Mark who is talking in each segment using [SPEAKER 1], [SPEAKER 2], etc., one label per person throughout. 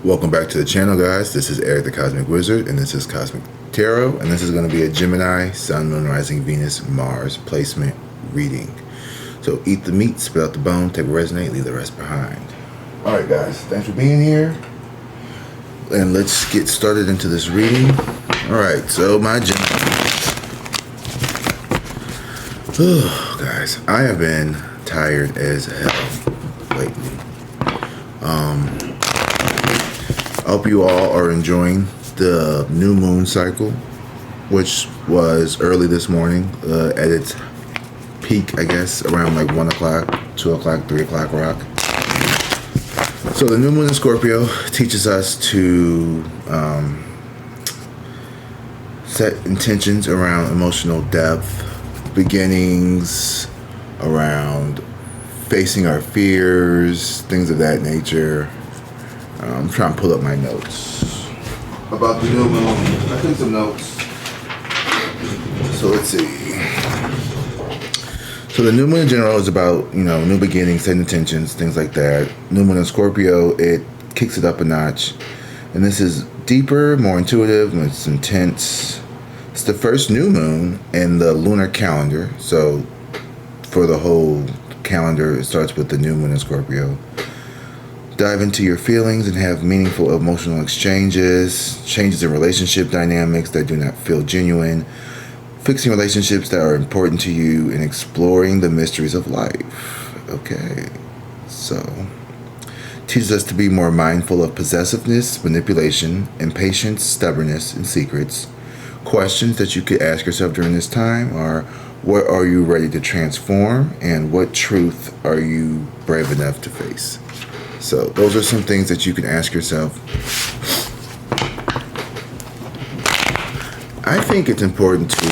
[SPEAKER 1] Welcome back to the channel, guys. This is Eric the Cosmic Wizard, and this is Cosmic Tarot, and this is going to be a Gemini, Sun, Moon, Rising, Venus, Mars placement reading. So eat the meat, spit out the bone, take what resonate, leave the rest behind. Alright guys, thanks for being here. And let's get started into this reading. Alright, so my Gemini. Oh, guys, I have been tired as hell lately. I hope you all are enjoying the new moon cycle, which was early this morning, at its peak, I guess, around like 1 o'clock, 2 o'clock, 3 o'clock rock. So the new moon in Scorpio teaches us to set intentions around emotional depth, beginnings, around facing our fears, things of that nature. I'm trying to pull up my notes about the new moon. I took some notes. So let's see. So the new moon in general is about, new beginnings, setting intentions, things like that. New moon in Scorpio, it kicks it up a notch. And this is deeper, more intuitive, it's intense. It's the first new moon in the lunar calendar. So for the whole calendar, it starts with the new moon in Scorpio. Dive into your feelings and have meaningful emotional exchanges, changes in relationship dynamics that do not feel genuine, fixing relationships that are important to you, and exploring the mysteries of life. Okay, so teaches us to be more mindful of possessiveness, manipulation, impatience, stubbornness, and secrets. Questions that you could ask yourself during this time are: what are you ready to transform, and what truth are you brave enough to face? So those are some things that you can ask yourself. I think it's important to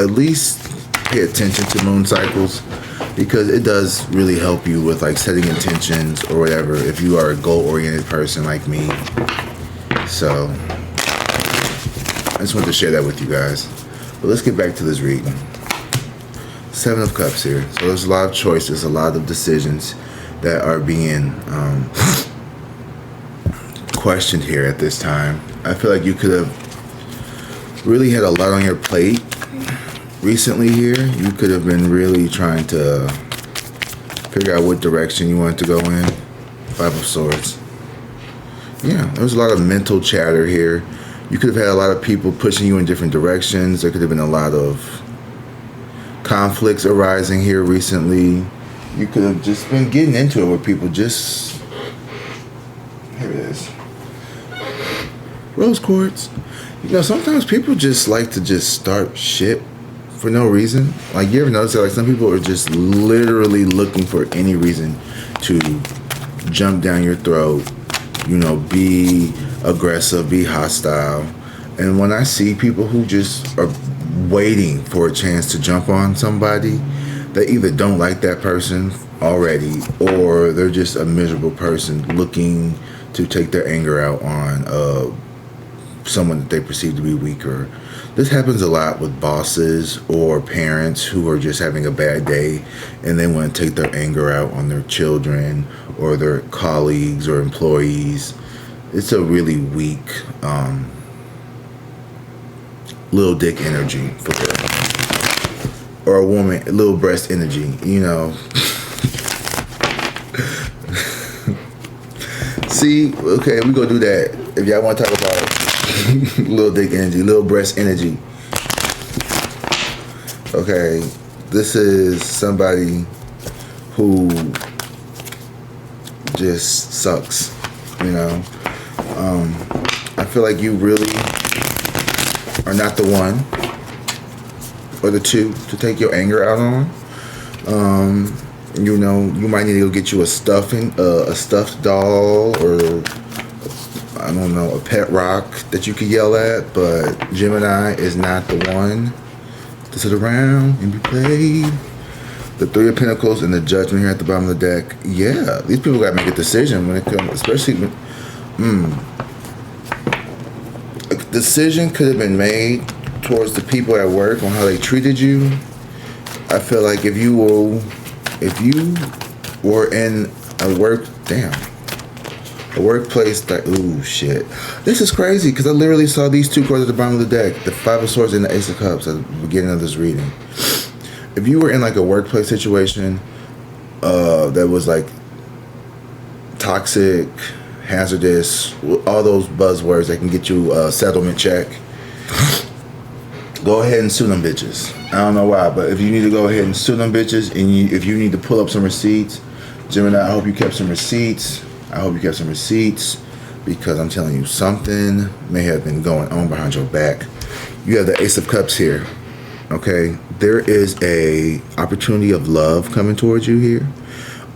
[SPEAKER 1] at least pay attention to moon cycles, because it does really help you with like setting intentions or whatever if you are a goal-oriented person like me. So I just wanted to share that with you guys. But let's get back to this reading. 7 of Cups here. So there's a lot of choices, a lot of decisions that are being questioned here at this time. I feel like you could have really had a lot on your plate recently here. You could have been really trying to figure out what direction you want to go in. 5 of Swords. Yeah, there was a lot of mental chatter here. You could have had a lot of people pushing you in different directions. There could have been a lot of conflicts arising here recently. You could have just been getting into it with people. Just, here it is. Rose quartz. Sometimes people just like to just start shit for no reason. Like, you ever notice that? Like, some people are just literally looking for any reason to jump down your throat, be aggressive, be hostile. And when I see people who just are waiting for a chance to jump on somebody, they either don't like that person already, or they're just a miserable person looking to take their anger out on someone that they perceive to be weaker. This happens a lot with bosses or parents who are just having a bad day and they want to take their anger out on their children or their colleagues or employees. It's a really weak little dick energy for them. Or a woman, little breast energy, See, okay, we gonna do that. If y'all want to talk about little dick energy, little breast energy. Okay, this is somebody who just sucks, I feel like you really are not the one or the two to take your anger out on. You might need to go get you a stuffed doll, or I don't know, a pet rock that you could yell at. But Gemini is not the one to sit around and be played. The 3 of Pentacles and the Judgment here at the bottom of the deck. Yeah, these people gotta make a decision when it comes, especially when a decision could have been made towards the people at work on how they treated you. I feel like if you were in a work, A workplace that, ooh, shit. This is crazy because I literally saw these two cards at the bottom of the deck. The Five of Swords and the Ace of Cups at the beginning of this reading. If you were in like a workplace situation that was like toxic, hazardous, all those buzzwords that can get you a settlement check, go ahead and sue them bitches. I don't know why, but if you need to go ahead and sue them bitches, and if you need to pull up some receipts, Gemini, I hope you kept some receipts. I hope you kept some receipts, because I'm telling you, something may have been going on behind your back. You have the Ace of Cups here. Okay, there is a opportunity of love coming towards you here.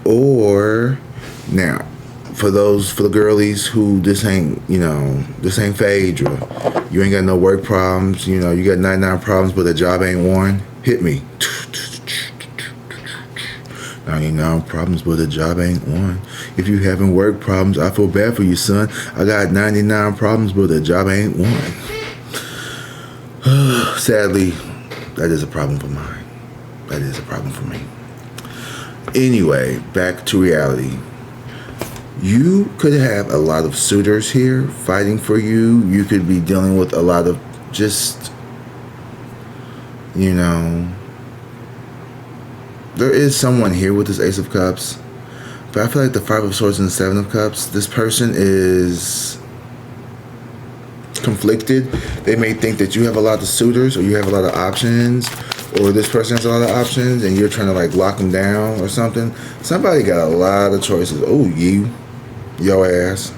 [SPEAKER 1] Or now, for the girlies who this ain't Phaedra, you ain't got no work problems, you got 99 problems but the job ain't one, hit me. 99 problems but the job ain't one. If you having work problems, I feel bad for you, son. I got 99 problems but the job ain't one. Sadly, that is a problem for mine. That is a problem for me. Anyway, back to reality. You could have a lot of suitors here fighting for you. You could be dealing with a lot of just, there is someone here with this Ace of Cups. But I feel like the Five of Swords and the Seven of Cups, this person is conflicted. They may think that you have a lot of suitors or you have a lot of options, or this person has a lot of options and you're trying to like lock them down or something. Somebody got a lot of choices. Oh, your ass.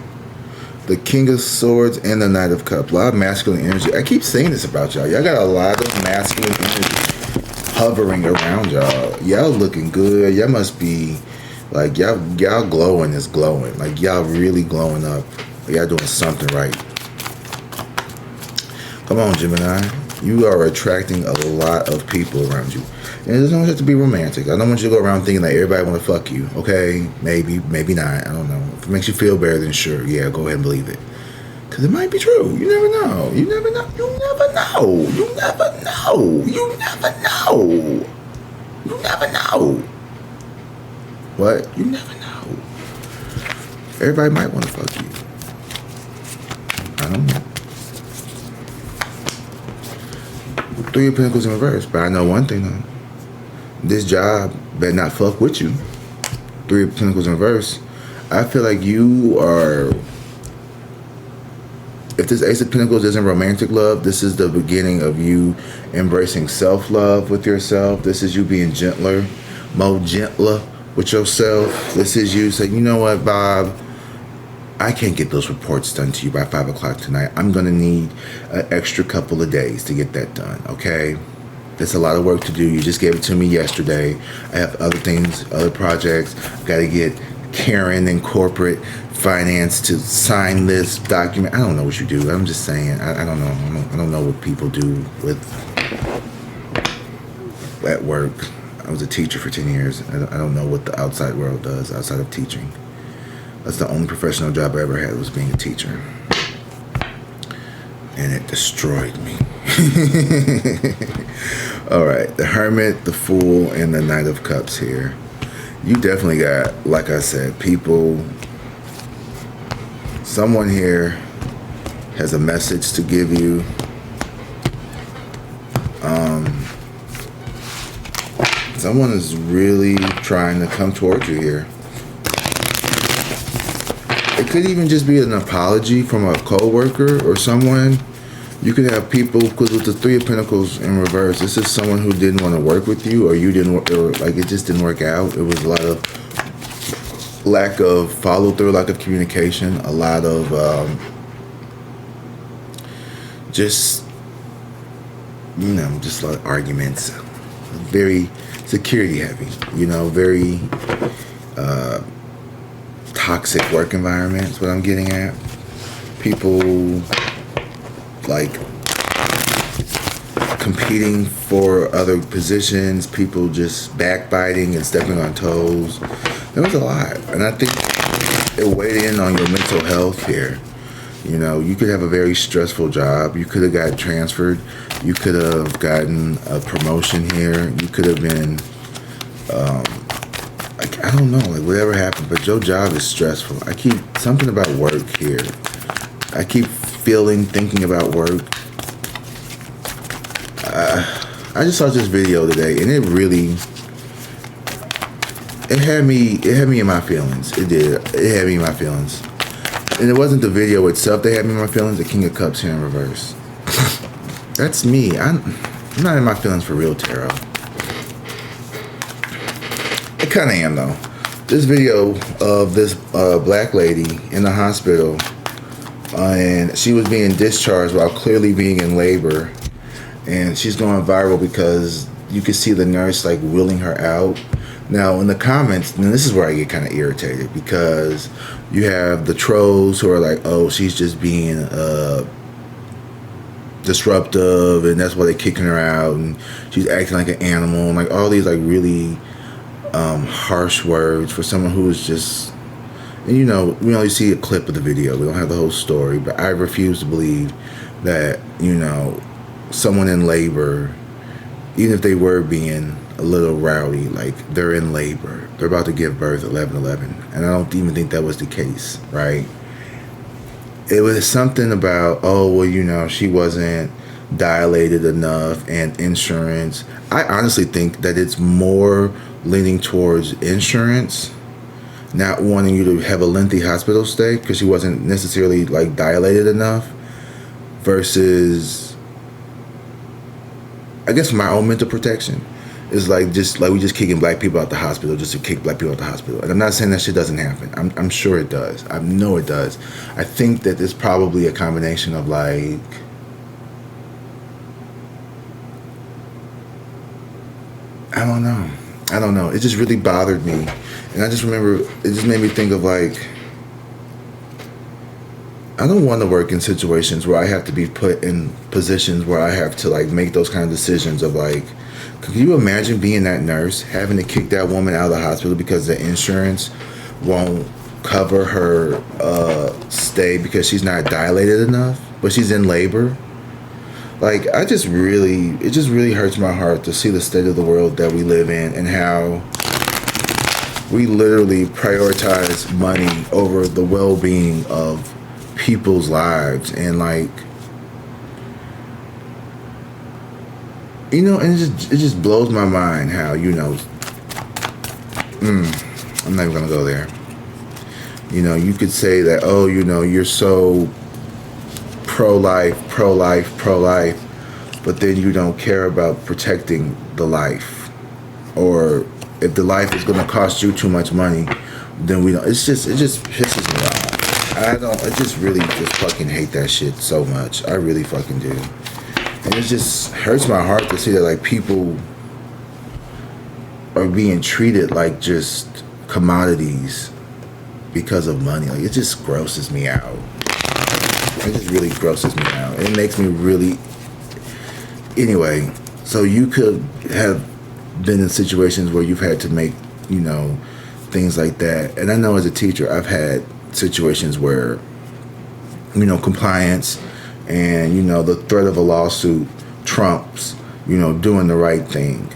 [SPEAKER 1] The King of Swords and the Knight of Cups. A lot of masculine energy. I keep saying this about y'all. Y'all got a lot of masculine energy hovering around y'all. Y'all looking good. Y'all must be like, y'all glowing is glowing. Like y'all really glowing up. Y'all doing something right. Come on, Gemini. You are attracting a lot of people around you. And it doesn't have to be romantic. I don't want you to go around thinking that everybody want to fuck you. Okay? Maybe not. I don't know. If it makes you feel better, then sure. Yeah, go ahead and believe it. Because it might be true. You never know. You never know. You never know. You never know. You never know. You never know. What? You never know. Everybody might want to fuck you. I don't know. Three of Pentacles in reverse. But I know one thing though. This job better not fuck with you. Three of Pentacles in reverse. I feel like you are, if this Ace of Pentacles isn't romantic love, this is the beginning of you embracing self-love with yourself. This is you being gentler, more gentler with yourself. This is you saying, you know what, Bob, I can't get those reports done to you by 5 o'clock tonight. I'm going to need an extra couple of days to get that done, okay? There's a lot of work to do. You just gave it to me yesterday. I have other things, other projects. I've got to get Karen in corporate finance to sign this document. I don't know what you do. I'm just saying. I don't know. I don't know what people do at work. I was a teacher for 10 years. I don't know what the outside world does outside of teaching. That's the only professional job I ever had, was being a teacher. And it destroyed me. Alright, the Hermit, the Fool, and the Knight of Cups here. You definitely got, like I said, people. Someone here has a message to give you. Someone is really trying to come towards you here. It could even just be an apology from a co-worker or someone. You could have people, because with the Three of Pentacles in reverse, this is someone who didn't want to work with you, or you didn't, or like it just didn't work out. It was a lot of lack of follow through, lack of communication, a lot of just like arguments. Very security heavy, very toxic work environment is what I'm getting at. People like competing for other positions, people just backbiting and stepping on toes. There was a lot, and I think it weighed in on your mental health here. You could have a very stressful job. You could have got transferred. You could have gotten a promotion here. You could have been I don't know, like whatever happened, but your job is stressful. I keep something about work here. I keep thinking about work. I just saw this video today, and it had me in my feelings. It did. It had me in my feelings. And it wasn't the video itself that had me in my feelings. The King of Cups here in reverse. That's me. I'm not in my feelings for real, tarot. I kind of am, though. This video of this black lady in the hospital, and she was being discharged while clearly being in labor, and she's going viral because you can see the nurse like wheeling her out. Now in the comments, and this is where I get kind of irritated, because you have the trolls who are like, oh, she's just being disruptive, and that's why they're kicking her out, and she's acting like an animal, and like all these like really harsh words for someone who is just, and you know, we only see a clip of the video, we don't have the whole story, but I refuse to believe that, you know, someone in labor, even if they were being a little rowdy, like they're in labor, they're about to give birth 11/11, and I don't even think that was the case, right? It was something about, oh, well, you know, she wasn't dilated enough, and insurance. I honestly think that it's more leaning towards insurance not wanting you to have a lengthy hospital stay because she wasn't necessarily like dilated enough, versus, I guess, my own mental protection is like we just kicking black people out the hospital just to kick black people out the hospital. And I'm not saying that shit doesn't happen. I'm sure it does. I know it does. I think that it's probably a combination of like, I don't know. It just really bothered me. And I just remember, it just made me think of like, I don't want to work in situations where I have to be put in positions where I have to like make those kind of decisions of like, can you imagine being that nurse, having to kick that woman out of the hospital because the insurance won't cover her stay because she's not dilated enough, but she's in labor? Like, it just really hurts my heart to see the state of the world that we live in, and how we literally prioritize money over the well-being of people's lives. And like, you know, and it just blows my mind how, you know, I'm not even gonna go there. You know, you could say that, oh, you know, you're so pro-life, but then you don't care about protecting the life. Or if the life is going to cost you too much money, then we don't. It just pisses me off. I just really just fucking hate that shit so much. I really fucking do. And it just hurts my heart to see that like people are being treated like just commodities because of money. Like, it just grosses me out. It just really grosses me out. It makes me really... Anyway, so you could have been in situations where you've had to make, you know, things like that. And I know as a teacher, I've had situations where, you know, compliance and, you know, the threat of a lawsuit trumps, you know, doing the right thing.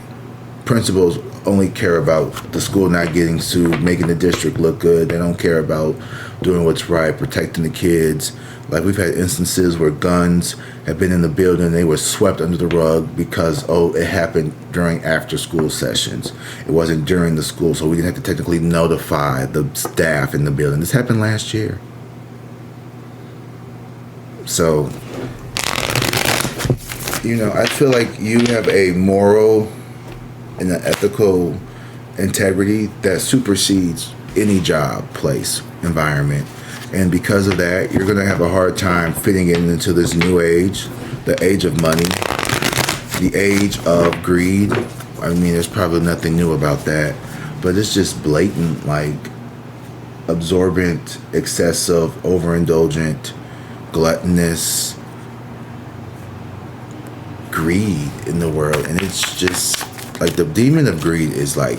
[SPEAKER 1] Principals only care about the school not getting sued, making the district look good. They don't care about doing what's right, protecting the kids. Like, we've had instances where guns have been in the building, they were swept under the rug because, oh, it happened during after school sessions. It wasn't during the school, so we didn't have to technically notify the staff in the building. This happened last year. So, you know, I feel like you have a moral and an ethical integrity that supersedes any job, place, environment. And because of that, you're going to have a hard time fitting into this new age, the age of money, the age of greed. I mean, there's probably nothing new about that, but it's just blatant, like, absorbent, excessive, overindulgent, gluttonous greed in the world. And it's just like the demon of greed is like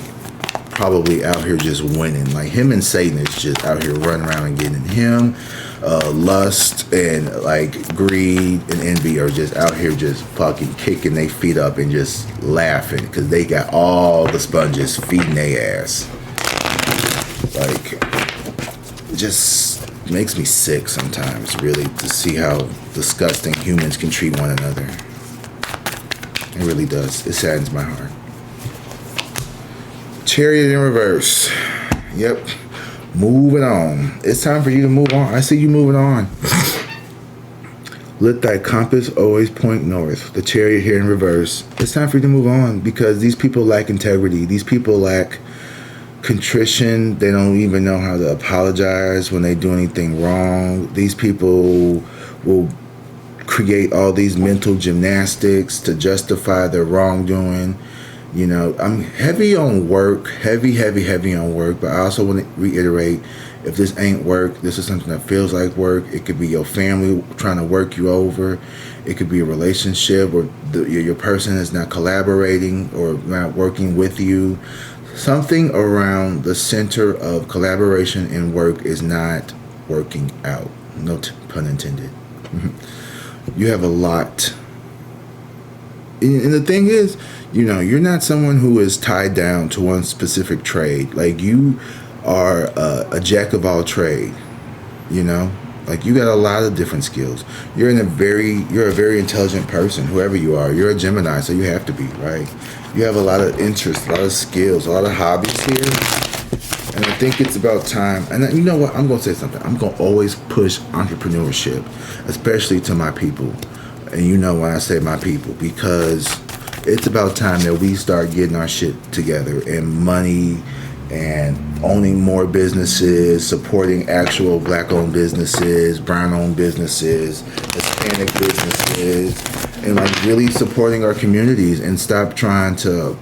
[SPEAKER 1] probably out here just winning. Like, him and Satan is just out here running around and getting him. Lust and like greed and envy are just out here just fucking kicking their feet up and just laughing because they got all the sponges feeding their ass. Like, it just makes me sick sometimes, really, to see how disgusting humans can treat one another. It really does. It saddens my heart. Chariot in reverse. Yep. Moving on. It's time for you to move on. I see you moving on. Let thy compass always point north. The Chariot here in reverse. It's time for you to move on because these people lack integrity. These people lack contrition. They don't even know how to apologize when they do anything wrong. These people will create all these mental gymnastics to justify their wrongdoing. You know, I'm heavy on work, heavy on work, but I also want to reiterate, if this ain't work, this is something that feels like work. It could be your family trying to work you over. It could be a relationship where your person is not collaborating or not working with you. Something around the center of collaboration and work is not working out. No pun intended. You have a lot. And the thing is, you know, you're not someone who is tied down to one specific trade. Like, you are a jack of all trade, you know? Like, you got a lot of different skills. You're a very intelligent person, whoever you are. You're a Gemini, so you have to be, right? You have a lot of interests, a lot of skills, a lot of hobbies here. And I think it's about time. And you know what? I'm going to say something. I'm going to always push entrepreneurship, especially to my people. And you know when I say my people, because it's about time that we start getting our shit together, and money, and owning more businesses, supporting actual black-owned businesses, brown-owned businesses, Hispanic businesses, and like really supporting our communities, and stop trying to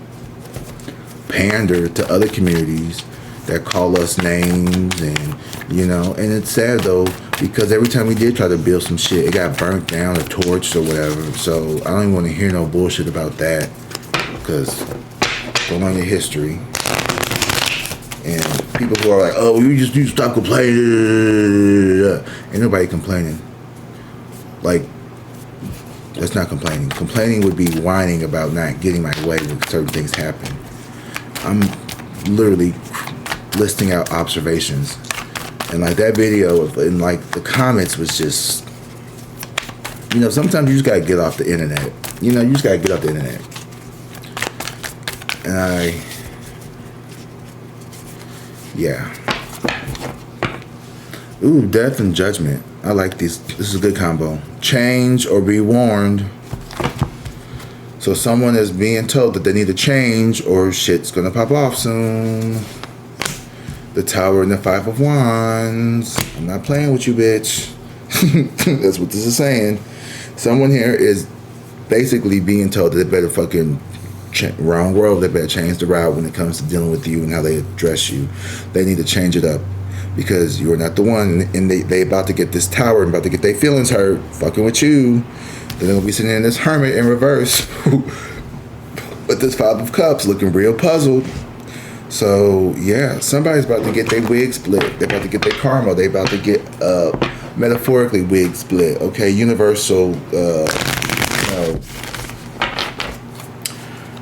[SPEAKER 1] pander to other communities that call us names. And you know, and it's sad though, because every time we did try to build some shit, it got burnt down or torched or whatever. So I don't even want to hear no bullshit about that, because go on your history. And people who are like, oh, you just need to stop complaining. Ain't nobody complaining. Like, that's not complaining. Complaining would be whining about not getting my way when certain things happen. I'm literally listing out observations. And like that video, and like the comments was just, you know, sometimes you just gotta get off the internet. You know, you just gotta get off the internet. And yeah. Ooh, death and judgment. I like these. This is a good combo. Change or be warned. So someone is being told that they need to change or shit's gonna pop off soon. The Tower and the Five of Wands. I'm not playing with you, bitch. That's what this is saying. Someone here is basically being told that they better fucking wrong world. They better change the route when it comes to dealing with you and how they address you. They need to change it up, because you are not the one. And they about to get this tower and about to get their feelings hurt fucking with you. Then they're gonna be sitting in this Hermit in reverse with this Five of Cups looking real puzzled. So yeah, somebody's about to get their wig split. They're about to get their karma. They're about to get metaphorically wig split. Okay, universal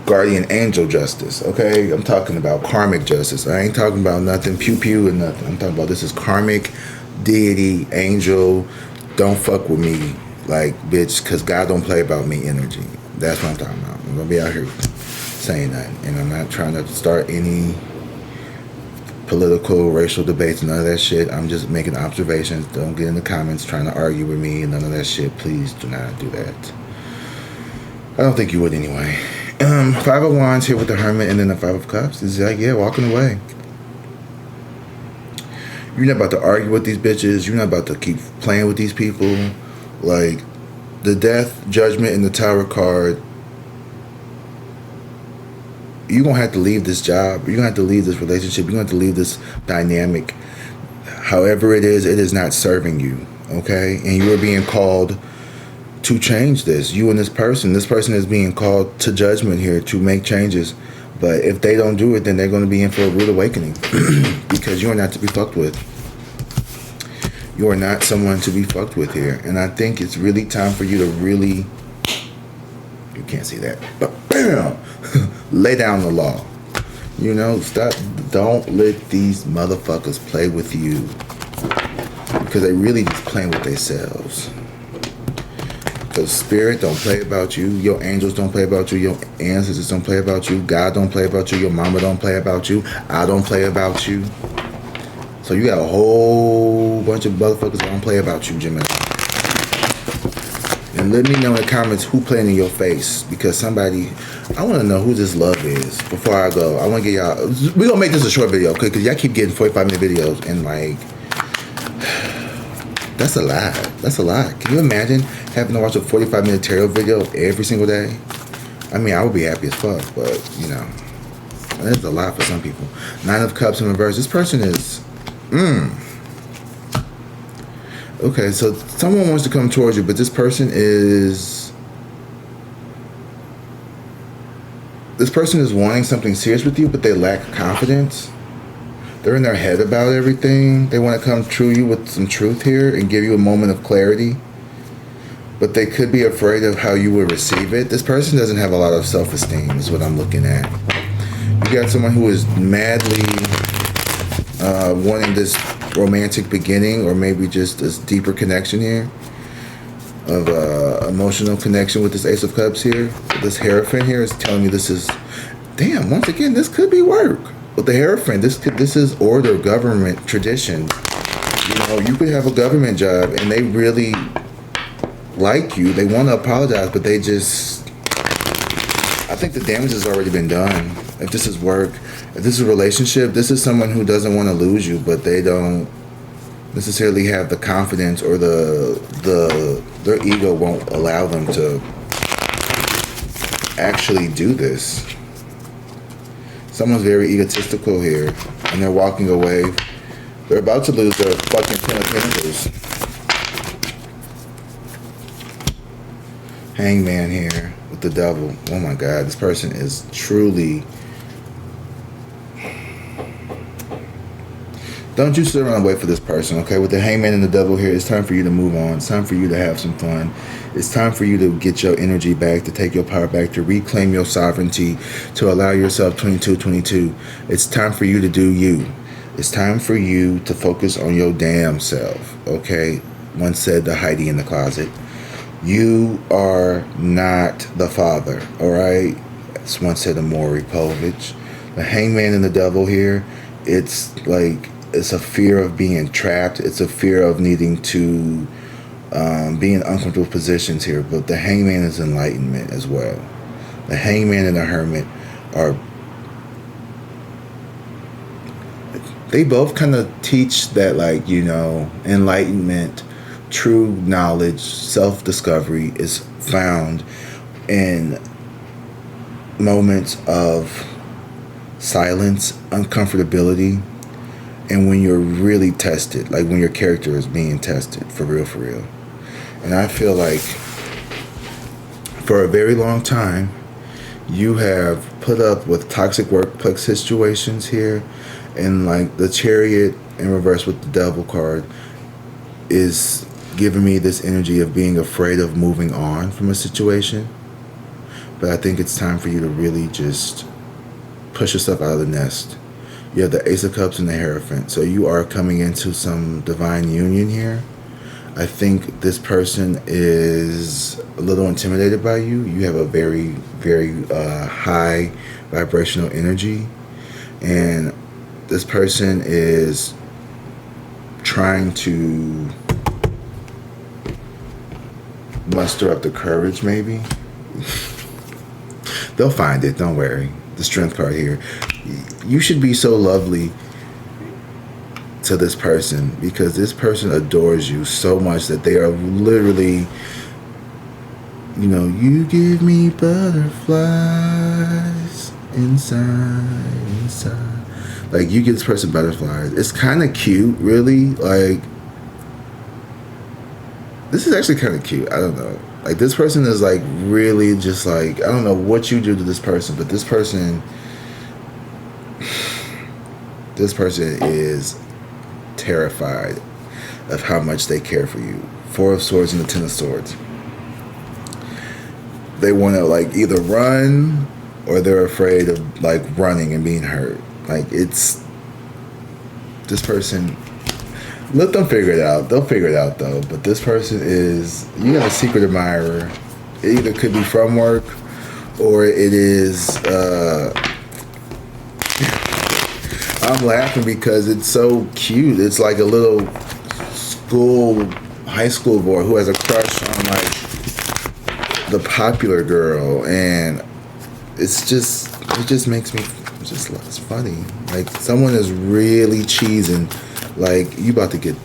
[SPEAKER 1] guardian angel justice. Okay, I'm talking about karmic justice. I ain't talking about nothing pew pew and nothing. I'm talking about this is karmic, deity, angel. Don't fuck with me, like, bitch, because God don't play about me energy. That's what I'm talking about. I'm gonna be out here saying that, and I'm not trying to start any political, racial debates, none of that shit. I'm just making observations. Don't get in the comments trying to argue with me, none of that shit. Please do not do that. I don't think you would anyway. Five of Wands here with the Hermit, and then the Five of Cups. It's like, yeah, walking away. You're not about to argue with these bitches. You're not about to keep playing with these people. Like, the Death, Judgment, and the Tower card, you're going to have to leave this job. You're going to have to leave this relationship. You're going to have to leave this dynamic. However it is not serving you, okay? And you are being called to change this. You and this person is being called to judgment here to make changes. But if they don't do it, then they're going to be in for a rude awakening because you are not to be fucked with. You are not someone to be fucked with here. And I think it's really time for you to really, you can't see that, but bam, lay down the law. You know, stop. Don't let these motherfuckers play with you, because they really just playing with themselves. Because spirit don't play about you. Your angels don't play about you. Your ancestors don't play about you. God don't play about you. Your mama don't play about you. I don't play about you. So you got a whole bunch of motherfuckers that don't play about you, Gemini. And let me know in the comments who playing in your face, because somebody, I want to know who this love is before I go. I want to get y'all, we're going to make this a short video, okay? Because y'all keep getting 45-minute videos, and like, that's a lot. That's a lot. Can you imagine having to watch a 45-minute tarot video every single day? I mean, I would be happy as fuck, but, you know, that's a lot for some people. 9 of Cups in reverse. This person is, okay, so someone wants to come towards you, but this person is wanting something serious with you, but they lack confidence. They're in their head about everything. They want to come to you with some truth here and give you a moment of clarity, but they could be afraid of how you will receive it. This person doesn't have a lot of self-esteem is what I'm looking at. You got someone who is madly wanting this romantic beginning, or maybe just this deeper connection here of emotional connection with this Ace of Cups here. This Hierophant here is telling you this is, damn, once again, this could be work. With the Hierophant, this is order, government, tradition. You know, you could have a government job and they really like you. They want to apologize, but they just, I think the damage has already been done. If this is work, if this is a relationship, this is someone who doesn't want to lose you, but they don't necessarily have the confidence, or their ego won't allow them to actually do this. Someone's very egotistical here, and they're walking away. They're about to lose their fucking 10 of Pentacles. Hangman here with the Devil. Oh my God, this person is truly... Don't you sit around and wait for this person, okay? With the Hangman and the Devil here, it's time for you to move on. It's time for you to have some fun. It's time for you to get your energy back, to take your power back, to reclaim your sovereignty, to allow yourself 2222. It's time for you to do you. It's time for you to focus on your damn self, okay? Once said to Heidi in the closet. You are not the father, all right? That's once said to Maury Povich. The Hangman and the Devil here, it's like... it's a fear of being trapped. It's a fear of needing to be in uncomfortable positions here. But the Hangman is enlightenment as well. The Hangman and the Hermit are... they both kind of teach that, like, you know, enlightenment, true knowledge, self-discovery is found in moments of silence, uncomfortability, and when you're really tested, like when your character is being tested, for real, for real. And I feel like for a very long time, you have put up with toxic workplace situations here, and like the Chariot in reverse with the Devil card is giving me this energy of being afraid of moving on from a situation. But I think it's time for you to really just push yourself out of the nest. You have the Ace of Cups and the Hierophant. So you are coming into some divine union here. I think this person is a little intimidated by you. You have a very, very high vibrational energy. And this person is trying to muster up the courage, maybe. They'll find it, don't worry. The Strength card here. You should be so lovely to this person, because this person adores you so much that they are literally, you know, you give me butterflies inside. Like, you give this person butterflies. It's kind of cute, really. Like, this is actually kind of cute. I don't know. Like, this person is like really just like, I don't know what you do to this person, but this person is terrified of how much they care for you. 4 of Swords and the 10 of Swords. They want to like either run or they're afraid of like running and being hurt. Like it's this person. Let them figure it out. They'll figure it out though. But this person is, you got a secret admirer. It either could be from work or it is I'm laughing because it's so cute. It's like a little high school boy who has a crush on like the popular girl, and it just makes me it's funny. Like someone is really cheesing. Like you about to get,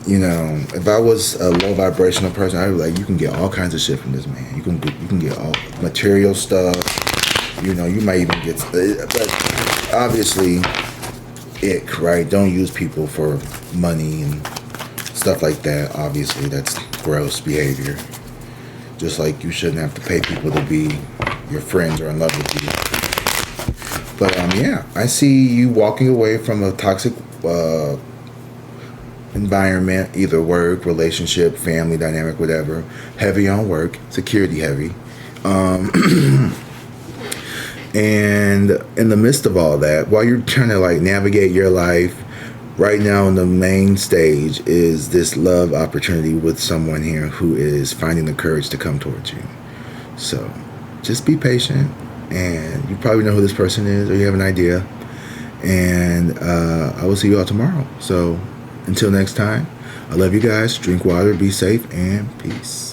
[SPEAKER 1] you know, if I was a low vibrational person, I'd be like, you can get all kinds of shit from this man. You can get all material stuff. You know, you might even get, but obviously, ick, right? Don't use people for money and stuff like that. Obviously, that's gross behavior. Just like you shouldn't have to pay people to be your friends or in love with you. But yeah, I see you walking away from a toxic environment, either work, relationship, family dynamic, whatever. Heavy on work, security heavy. And in the midst of all that, while you're trying to like navigate your life, right now on the main stage is this love opportunity with someone here who is finding the courage to come towards you. So just be patient, and you probably know who this person is, or you have an idea. And I will see you all tomorrow. So until next time, I love you guys. Drink water, be safe, and peace.